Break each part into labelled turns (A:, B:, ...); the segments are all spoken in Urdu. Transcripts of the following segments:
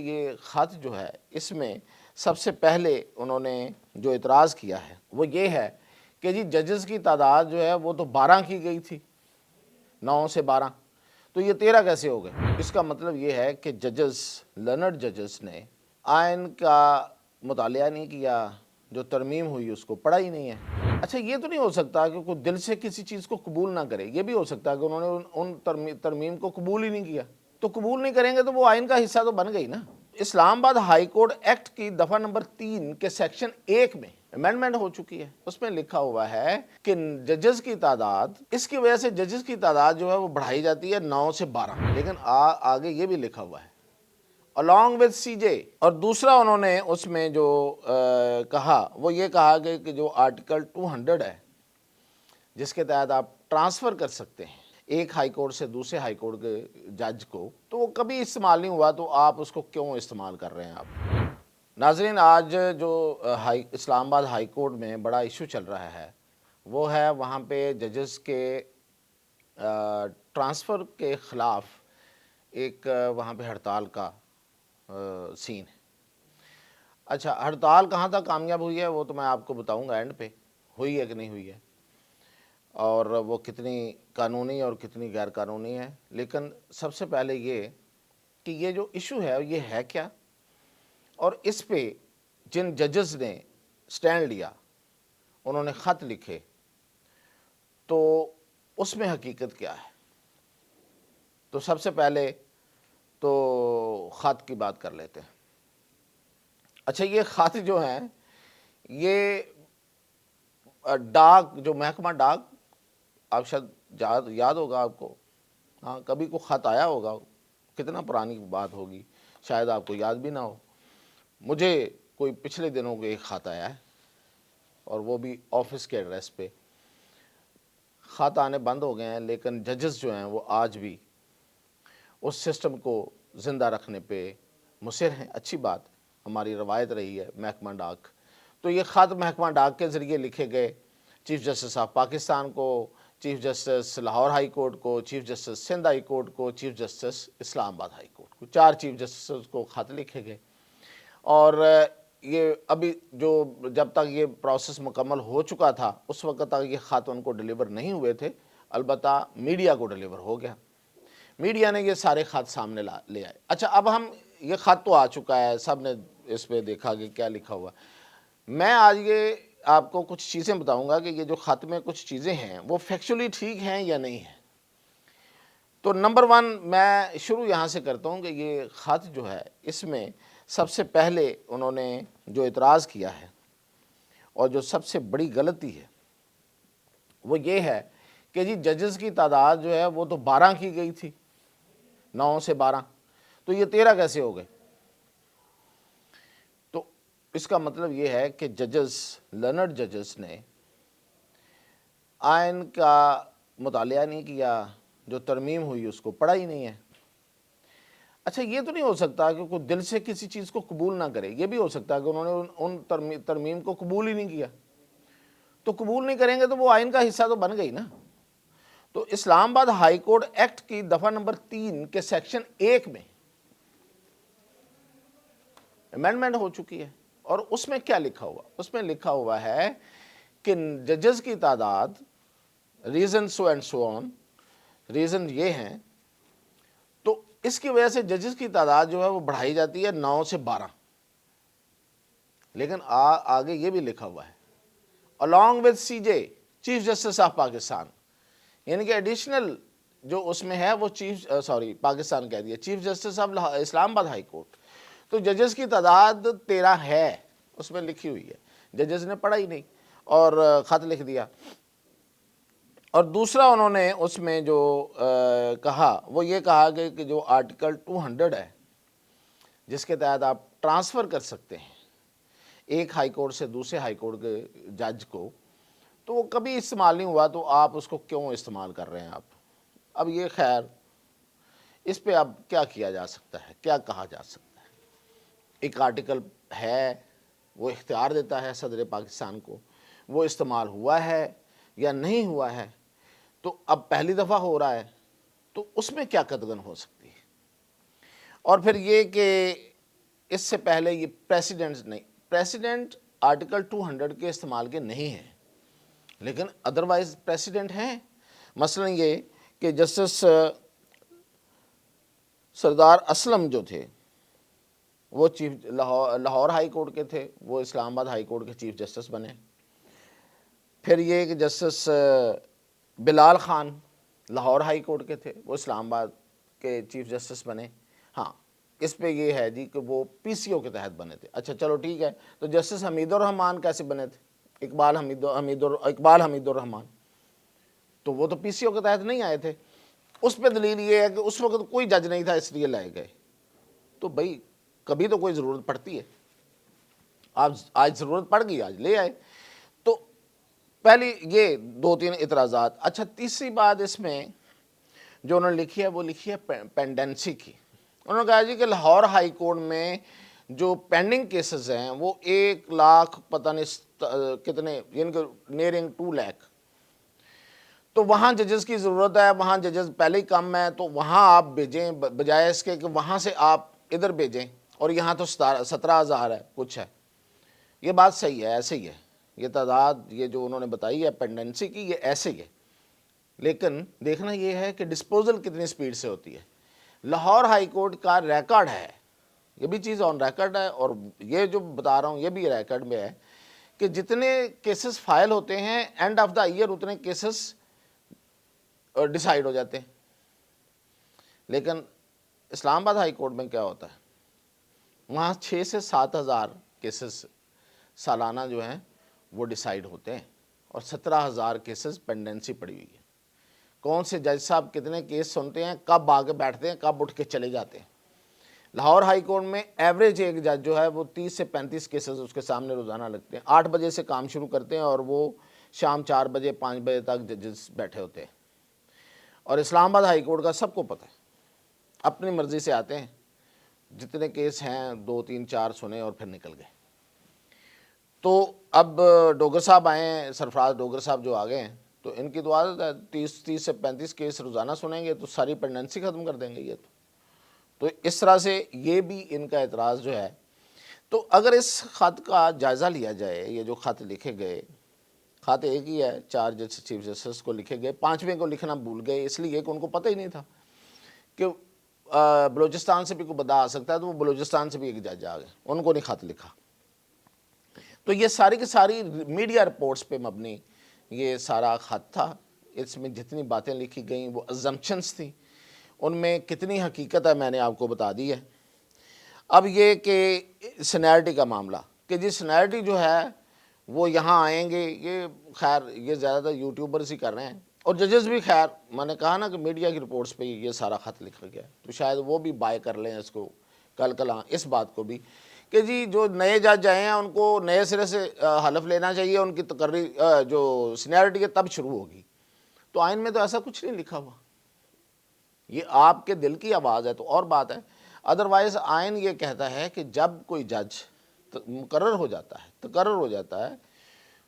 A: یہ خط جو ہے اس میں سب سے پہلے انہوں نے جو اعتراض کیا ہے وہ یہ ہے کہ جی ججز کی تعداد جو ہے وہ تو 12 کی گئی تھی، 9 سے 12، تو یہ 13 کیسے ہو گئے؟ اس کا مطلب یہ ہے کہ ججز، لرنڈ ججز نے آئین کا مطالعہ نہیں کیا، جو ترمیم ہوئی اس کو پڑھا ہی نہیں ہے۔ اچھا یہ تو نہیں ہو سکتا کہ کوئی دل سے کسی چیز کو قبول نہ کرے، یہ بھی ہو سکتا ہے کہ انہوں نے ان ترمیم کو قبول ہی نہیں کیا، تو قبول نہیں کریں گے تو وہ آئین کا حصہ تو بن گئی نا۔ اسلام آباد ہائی کورٹ ایکٹ کی دفعہ نمبر 3 کے سیکشن 1 میں امینڈمنٹ ہو چکی ہے، اس میں لکھا ہوا ہے کہ ججز کی تعداد، اس کی وجہ سے ججز کی تعداد جو ہے وہ بڑھائی جاتی ہے 9 سے 12، لیکن آگے یہ بھی لکھا ہوا ہے along with CJ۔ اور دوسرا انہوں نے اس میں جو کہا وہ یہ کہا کہ جو آرٹیکل 200 ہے جس کے تحت آپ ٹرانسفر کر سکتے ہیں ایک ہائی کورٹ سے دوسرے ہائی کورٹ کے جج کو، تو وہ کبھی استعمال نہیں ہوا، تو آپ اس کو کیوں استعمال کر رہے ہیں آپ؟ ناظرین، آج جو اسلام آباد ہائی کورٹ میں بڑا ایشو چل رہا ہے وہ ہے وہاں پہ ججز کے ٹرانسفر کے خلاف ایک وہاں پہ ہڑتال کا سین ہے۔ اچھا، ہڑتال کہاں تک کامیاب ہوئی ہے وہ تو میں آپ کو بتاؤں گا اینڈ پہ، ہوئی ہے کہ نہیں ہوئی ہے، اور وہ کتنی قانونی اور کتنی غیر قانونی ہے۔ لیکن سب سے پہلے یہ کہ یہ جو ایشو ہے یہ ہے کیا، اور اس پہ جن ججز نے سٹینڈ لیا، انہوں نے خط لکھے، تو اس میں حقیقت کیا ہے۔ تو سب سے پہلے تو خط کی بات کر لیتے ہیں۔ اچھا، یہ خط جو ہیں یہ ڈاک، جو محکمہ ڈاک، آپ شاید یاد ہوگا آپ کو، ہاں کبھی کو خط آیا ہوگا، کتنا پرانی بات ہوگی، شاید آپ کو یاد بھی نہ ہو۔ مجھے کوئی پچھلے دنوں کے ایک خط آیا ہے، اور وہ بھی آفس کے ایڈریس پہ۔ خط آنے بند ہو گئے ہیں، لیکن ججز جو ہیں وہ آج بھی اس سسٹم کو زندہ رکھنے پہ مصر ہیں۔ اچھی بات، ہماری روایت رہی ہے محکمہ ڈاک۔ تو یہ خط محکمہ ڈاک کے ذریعے لکھے گئے چیف جسٹس آف پاکستان کو، chief justice Lahore high court کو، chief justice Sindh high court کو، chief justice Islamabad high court کو، 4 چیف جسٹس کو خط لکھے گئے۔ اور یہ ابھی جب تک یہ پروسیس مکمل ہو چکا تھا اس وقت تک یہ خط ان کو ڈیلیور نہیں ہوئے تھے، البتہ میڈیا کو ڈیلیور ہو گیا، میڈیا نے یہ سارے خط سامنے لے آئے۔ اچھا، اب یہ خط تو آ چکا ہے، سب نے اس پہ دیکھا کہ کیا لکھا ہوا۔ میں آج یہ آپ کو کچھ چیزیں بتاؤں گا کہ یہ جو خط میں کچھ چیزیں ہیں وہ فیکچولی ٹھیک ہیں یا نہیں ہیں۔ تو نمبر 1 میں شروع یہاں سے کرتا ہوں کہ یہ خط جو ہے اس میں سب سے پہلے انہوں نے جو اعتراض کیا ہے اور جو سب سے بڑی غلطی ہے وہ یہ ہے کہ جی ججز کی تعداد جو ہے وہ تو 12 کی گئی تھی، 9 سے 12، تو یہ 13 کیسے ہو گئے؟ تو اس کا مطلب یہ ہے کہ ججز، لرنڈ ججز نے آئین کا مطالعہ نہیں کیا، جو ترمیم ہوئی اس کو پڑھا ہی نہیں ہے۔ اچھا یہ تو نہیں ہو سکتا کہ کوئی دل سے کسی چیز کو قبول نہ کرے، یہ بھی ہو سکتا ہے کہ انہوں نے ان ترمیم کو قبول ہی نہیں کیا، تو قبول نہیں کریں گے تو وہ آئین کا حصہ تو بن گئی نا۔ تو اسلام آباد ہائی کورٹ ایکٹ کی دفعہ نمبر 3 کے سیکشن 1 میں امینڈمنٹ ہو چکی ہے، اور اس میں کیا لکھا ہوا؟ اس میں لکھا ہوا ہے کہ ججز کی تعداد، reason so and so on, reason یہ ہیں، تو اس کی وجہ سے ججز کی تعداد جو ہے وہ بڑھائی جاتی ہے 9 سے 12، لیکن آگے یہ بھی لکھا ہوا ہے along with CJ، chief justice of Pakistan, یعنی کہ ایڈیشنل جو اس میں ہے وہ پاکستان کہہ دیا، چیف جسٹس آف اسلام آباد ہائی کورٹ۔ تو ججز کی تعداد 13 ہے، اس میں لکھی ہوئی ہے، ججز نے پڑھا ہی نہیں اور خط لکھ دیا۔ اور دوسرا انہوں نے اس میں جو کہا وہ یہ کہا کہ جو آرٹیکل 200 ہے جس کے تحت آپ ٹرانسفر کر سکتے ہیں ایک ہائی کورٹ سے دوسرے ہائی کورٹ کے جج کو، تو وہ کبھی استعمال نہیں ہوا، تو آپ اس کو کیوں استعمال کر رہے ہیں آپ؟ اب یہ خیر، اس پہ اب کیا کیا جا سکتا ہے، کیا کہا جا سکتا ہے؟ ایک آرٹیکل ہے، وہ اختیار دیتا ہے صدر پاکستان کو، وہ استعمال ہوا ہے یا نہیں ہوا ہے، تو اب پہلی دفعہ ہو رہا ہے، تو اس میں کیا قدغن ہو سکتی ہے؟ اور پھر یہ کہ اس سے پہلے یہ پریسیڈنٹ نہیں، پریسیڈنٹ آرٹیکل 200 کے استعمال کے نہیں ہیں، لیکن ادروائز پریسیڈنٹ ہیں۔ مثلا یہ کہ جسٹس سردار اسلم جو تھے وہ چیف لاہور ہائی کورٹ کے تھے، وہ اسلام آباد ہائی کورٹ کے چیف جسٹس بنے۔ پھر یہ کہ جسٹس بلال خان لاہور ہائی کورٹ کے تھے، وہ اسلام آباد کے چیف جسٹس بنے۔ ہاں، اس پہ یہ ہے جی کہ وہ پی سی او کے تحت بنے تھے۔ اچھا چلو ٹھیک ہے، تو جسٹس حمید الرحمان کیسے بنے تھے؟ اقبال حمید الرحمان، تو وہ تو پی سی او کے تحت نہیں آئے تھے۔ اس پہ دلیل یہ ہے کہ اس وقت کوئی جج نہیں تھا، اس لیے لائے گئے۔ تو بھائی کبھی تو کوئی ضرورت پڑتی ہے، آج ضرورت پڑ گئی، آج لے آئے۔ تو پہلی یہ 2-3 اعتراضات۔ اچھا تیسری بات اس میں جو انہوں نے لکھی ہے وہ لکھی ہے پینڈنسی کی۔ انہوں نے کہا جی کہ لاہور ہائی کورٹ میں جو پینڈنگ کیسز ہیں وہ 1 لاکھ پتہ نہیں کتنے، یعنی کہ نیئرنگ 2 لاکھ، تو وہاں ججز کی ضرورت ہے، وہاں ججز پہلے ہی کم ہے، تو وہاں آپ بھیجیں بجائے اس کے کہ وہاں سے آپ ادھر بھیجیں، اور یہاں تو 17,000 ہے کچھ ہے۔ یہ بات صحیح ہے، ایسے ہی ہے، یہ تعداد یہ جو انہوں نے بتائی ہے پینڈنسی کی، یہ ایسے ہی ہے، لیکن دیکھنا یہ ہے کہ ڈسپوزل کتنی سپیڈ سے ہوتی ہے۔ لاہور ہائی کورٹ کا ریکارڈ ہے، یہ بھی چیز آن ریکارڈ ہے، اور یہ جو بتا رہا ہوں یہ بھی ریکارڈ میں ہے کہ جتنے کیسز فائل ہوتے ہیں اینڈ آف دا ایئر اتنے کیسز ڈیسائیڈ ہو جاتے ہیں۔ لیکن اسلام آباد ہائی کورٹ میں کیا ہوتا ہے، وہاں 6 سے 7,000 کیسز سالانہ جو ہیں وہ ڈیسائیڈ ہوتے ہیں، اور 17,000 کیسز پینڈنسی پڑی ہوئی ہے۔ کون سے جج صاحب کتنے کیس سنتے ہیں، کب آگے بیٹھتے ہیں، کب اٹھ کے چلے جاتے ہیں۔ لاہور ہائی کورٹ میں ایوریج ایک جج جو ہے وہ 30 سے 35 کیسز اس کے سامنے روزانہ لگتے ہیں۔ 8 بجے سے کام شروع کرتے ہیں اور وہ شام 4 بجے 5 بجے تک ججز بیٹھے ہوتے ہیں۔ اور اسلام آباد ہائی کورٹ کا سب کو پتہ ہے، اپنی مرضی سے آتے ہیں، جتنے کیس ہیں 2 3 4 سنے اور پھر نکل گئے۔ تو اب ڈوگر صاحب آئے ہیں، سرفراز ڈوگر صاحب جو آگے ہیں، تو ان کی تو عادت ہے 30 سے 35 کیس روزانہ سنیں گے تو ساری پینڈنسی ختم کر دیں گے یہ تو اس طرح سے یہ بھی ان کا اعتراض جو ہے۔ تو اگر اس خط کا جائزہ لیا جائے، یہ جو خط لکھے گئے، خط ایک ہی ہے، 4 چیف جسٹس کو لکھے گئے، 5ویں کو لکھنا بھول گئے اس لیے کہ ان کو پتہ ہی نہیں تھا کہ بلوچستان سے بھی کوئی بندہ آ سکتا ہے، تو وہ بلوچستان سے بھی ایک جج آ گئے، ان کو نہیں خط لکھا۔ تو یہ ساری کی ساری میڈیا رپورٹس پہ مبنی یہ سارا خط تھا۔ اس میں جتنی باتیں لکھی گئیں وہ ازمپشنز تھیں، ان میں کتنی حقیقت ہے میں نے آپ کو بتا دی ہے۔ اب یہ کہ سینیرٹی کا معاملہ، کہ جی سینیرٹی جو ہے وہ یہاں آئیں گے، یہ خیر یہ زیادہ تر یوٹیوبرز ہی کر رہے ہیں، اور ججز بھی خیر میں نے کہا نا کہ میڈیا کی رپورٹس پہ یہ سارا خط لکھا گیا، تو شاید وہ بھی بائی کر لیں اس کو کل اس بات کو بھی کہ جی جو نئے جج آئے ہیں ان کو نئے سرے سے حلف لینا چاہیے، ان کی تقرری جو سینیرٹی ہے تب شروع ہوگی۔ تو آئین میں تو ایسا کچھ نہیں لکھا ہوا، یہ آپ کے دل کی آواز ہے تو اور بات ہے، ادروائز آئین یہ کہتا ہے کہ جب کوئی جج تقرر ہو جاتا ہے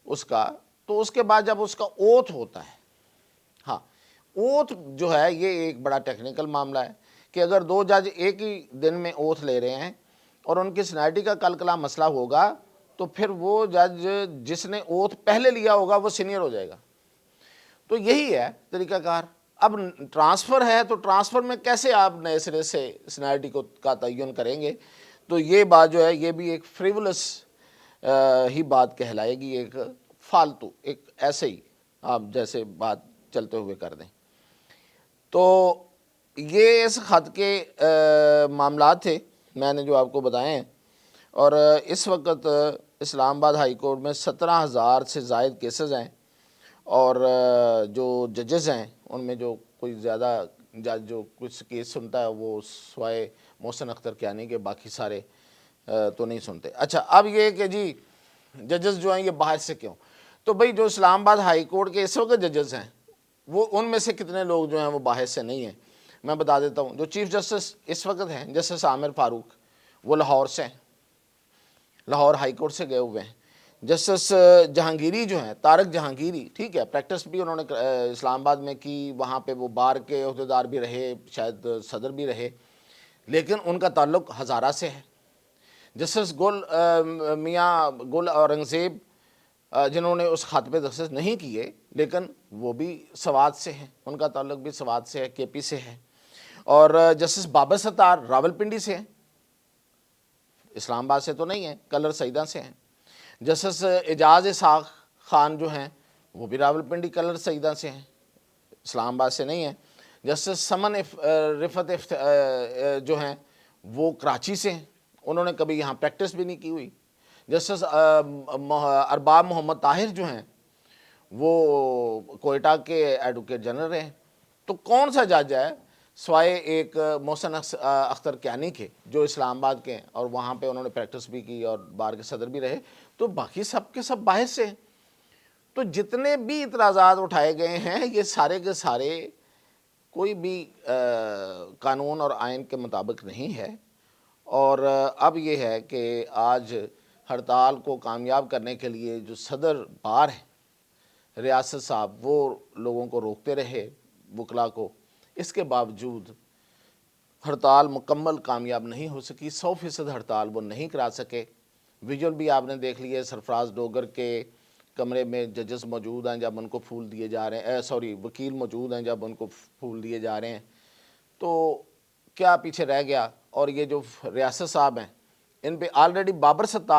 A: اس کا، تو اس کے بعد جب اس کا اوتھ ہوتا ہے، ہاں اوتھ جو ہے یہ ایک بڑا ٹیکنیکل معاملہ ہے کہ اگر 2 جج ایک ہی دن میں اوتھ لے رہے ہیں اور ان کی سینیرٹی کا کل مسئلہ ہوگا، تو پھر وہ جج جس نے اوتھ پہلے لیا ہوگا وہ سینئر ہو جائے گا۔ تو یہی ہے طریقہ کار۔ اب ٹرانسفر ہے تو ٹرانسفر میں کیسے آپ نئے سرے سے سینیرٹی کا تعین کریں گے؟ تو یہ بات جو ہے یہ بھی ایک فریولس ہی بات کہلائے گی، ایک فالتو، ایک ایسے ہی آپ جیسے بات چلتے ہوئے کر دیں۔ تو یہ اس خط کے معاملات تھے میں نے جو آپ کو بتائے ہیں، اور اس وقت اسلام آباد ہائی کورٹ میں 17,000 سے زائد کیسز ہیں، اور جو ججز ہیں ان میں جو کوئی زیادہ جج جو کچھ کیس سنتا ہے وہ سوائے محسن اختر کیانی کے باقی سارے تو نہیں سنتے۔ اچھا اب یہ کہ جی ججز جو ہیں یہ باہر سے کیوں؟ تو بھئی جو اسلام آباد ہائی کورٹ کے اس وقت ججز ہیں وہ ان میں سے کتنے لوگ جو ہیں وہ باہر سے نہیں ہیں، میں بتا دیتا ہوں۔ جو چیف جسٹس اس وقت ہیں جسٹس عامر فاروق، وہ لاہور سے ہیں، لاہور ہائی کورٹ سے گئے ہوئے ہیں۔ جسٹس جہانگیری جو ہیں، طارق جہانگیری، ٹھیک ہے پریکٹس بھی انہوں نے اسلام آباد میں کی، وہاں پہ وہ بار کے عہدیدار بھی رہے، شاید صدر بھی رہے، لیکن ان کا تعلق ہزارہ سے ہے۔ جسٹس میاں گل اورنگزیب جنہوں نے اس خط پہ دستخط نہیں کیے، لیکن وہ بھی سوات سے ہیں، ان کا تعلق بھی سوات سے ہے، کے پی سے ہے. اور جسٹس بابر ستار راولپنڈی سے ہیں، اسلام آباد سے تو نہیں ہیں، کلر سیدہ سے ہیں. جسٹس اعجاز اسحاق خان جو ہیں وہ بھی راولپنڈی کلر سیدہ سے ہیں، اسلام آباد سے نہیں ہیں. جسٹس سمن رفت جو ہیں وہ کراچی سے ہیں، انہوں نے کبھی یہاں پریکٹس بھی نہیں کی ہوئی. جسٹس ارباب محمد طاہر جو ہیں وہ کوئٹہ کے ایڈوکیٹ جنرل ہیں. تو کون سا جج ہے سوائے ایک محسن اختر کیانی کے جو اسلام آباد کے ہیں اور وہاں پہ انہوں نے پریکٹس بھی کی اور بار کے صدر بھی رہے، تو باقی سب کے سب باہر سے ہیں. تو جتنے بھی اعتراضات اٹھائے گئے ہیں یہ سارے کے سارے کوئی بھی قانون اور آئین کے مطابق نہیں ہے. اور اب یہ ہے کہ آج ہڑتال کو کامیاب کرنے کے لیے جو صدر بار ہے ریاست صاحب، وہ لوگوں کو روکتے رہے، وکلاء کو، اس کے باوجود ہڑتال مکمل کامیاب نہیں ہو سکی. 100% ہڑتال وہ نہیں کرا سکے. ویژول بھی آپ نے دیکھ لیے، سرفراز ڈوگر کے کمرے میں ججز موجود ہیں جب ان کو پھول دیے جا رہے ہیں، وکیل موجود ہیں جب ان کو پھول دیے جا رہے ہیں. تو کیا پیچھے رہ گیا؟ اور یہ جو ریاست صاحب ہیں ان پہ آلریڈی بابر ستار